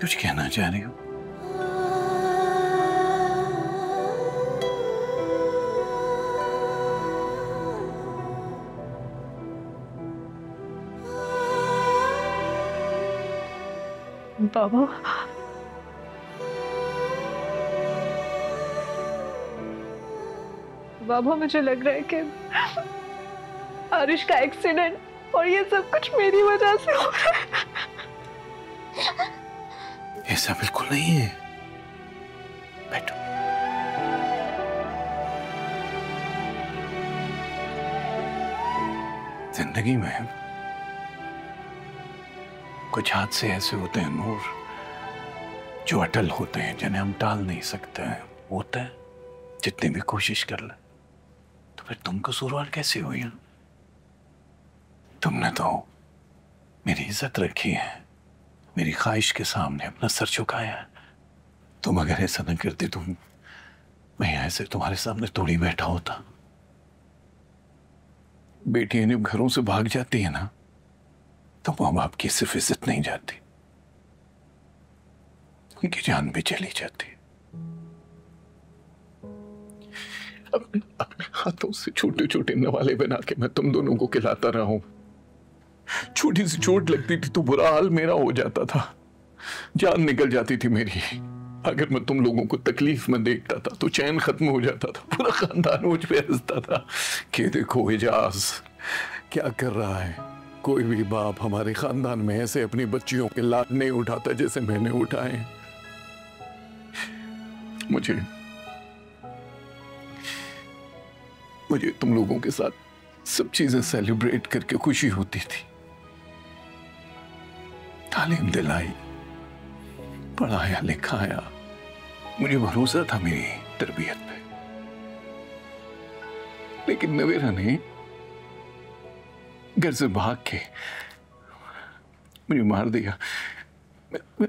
कुछ कहना चाह रही हो? बाबा, बाबा मुझे लग रहा है कि आरिश का एक्सीडेंट और ये सब कुछ मेरी वजह से हो रहा है। ऐसा बिल्कुल नहीं है। बैठो। जिंदगी में कुछ हादसे ऐसे होते हैं नूर, जो अटल होते हैं, जिन्हें हम टाल नहीं सकते हैं। होता है, जितनी भी कोशिश कर ले। तो फिर तुम कसूरवार कैसे हो यहाँ? तुमने तो मेरी इज्जत रखी है, मेरी ख्वाहिश के सामने अपना सर झुकाया है। तुम अगर ऐसा न करती तो मैं ऐसे तुम्हारे सामने थोड़ी बैठा होता। बेटियां जब घरों से भाग जाती है ना, तो माँ बाप की सिर्फ इज्जत नहीं जाती, उनकी जान भी चली जाती है। अपने हाथों से छोटे छोटे नवाले बना के मैं तुम दोनों को खिलाता रहा हूं। छोटी सी चोट लगती थी तो बुरा हाल मेरा हो जाता था, जान निकल जाती थी मेरी। अगर मैं तुम लोगों को तकलीफ में देखता था तो चैन खत्म हो जाता था। पूरा खानदान मुझ पे हंसता था कि देखो एजाज क्या कर रहा है। कोई भी बाप हमारे खानदान में ऐसे अपनी बच्चियों के लाड नहीं उठाता जैसे मैंने उठाए। मुझे तुम लोगों के साथ सब चीजें सेलिब्रेट करके खुशी होती थी। तालीम दिलाई, पढ़ाया लिखाया, मुझे भरोसा था मेरी तरबियत पे। लेकिन नवेरा ने घर से भाग के मुझे मार दिया।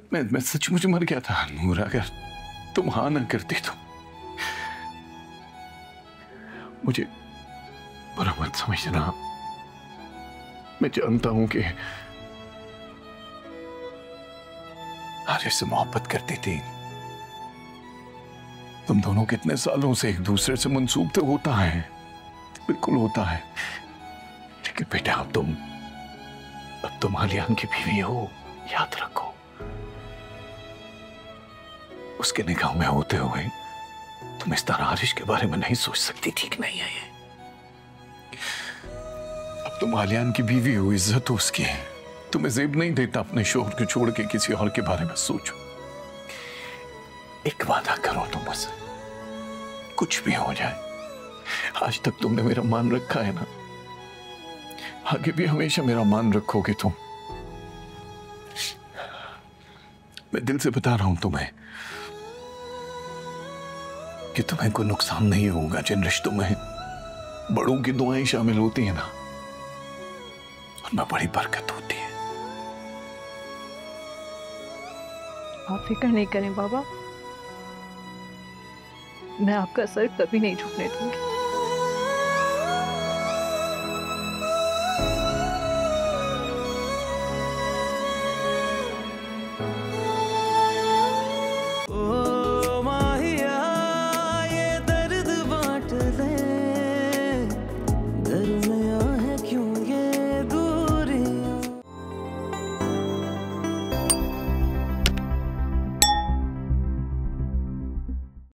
मैं सचमुच मर गया था नूर। अगर तुम हाँ ना करती तो मुझे बुरा मत समझना। मैं जानता हूं कि आरिश से मोहब्बत करती थी। तुम दोनों कितने सालों से एक दूसरे से मंसूब तो होता है, बिल्कुल होता है। लेकिन बेटा अब तुम आलियान की बीवी हो, याद रखो। उसके निगाह में होते हुए तुम इस तरह आरिश के बारे में नहीं सोच सकती। ठीक नहीं है ये। अब तुम आलियान की बीवी हो, इज्जत हो उसकी। तुम्हें जेब नहीं देता अपने शोहर को छोड़ के किसी और के बारे में सोचो। एक वादा करो तुम मुझसे, कुछ भी हो जाए, आज तक तुमने मेरा मान रखा है ना, आगे भी हमेशा मेरा मान रखोगे तुम। मैं दिल से बता रहा हूं तुम्हें कि तुम्हें कोई नुकसान नहीं होगा। जिन रिश्तों में बड़ों की दुआएं शामिल होती है ना, उनमें बड़ी बरकत होती है। आप फिक्र नहीं करें बाबा, मैं आपका सर कभी नहीं झुकने दूंगी।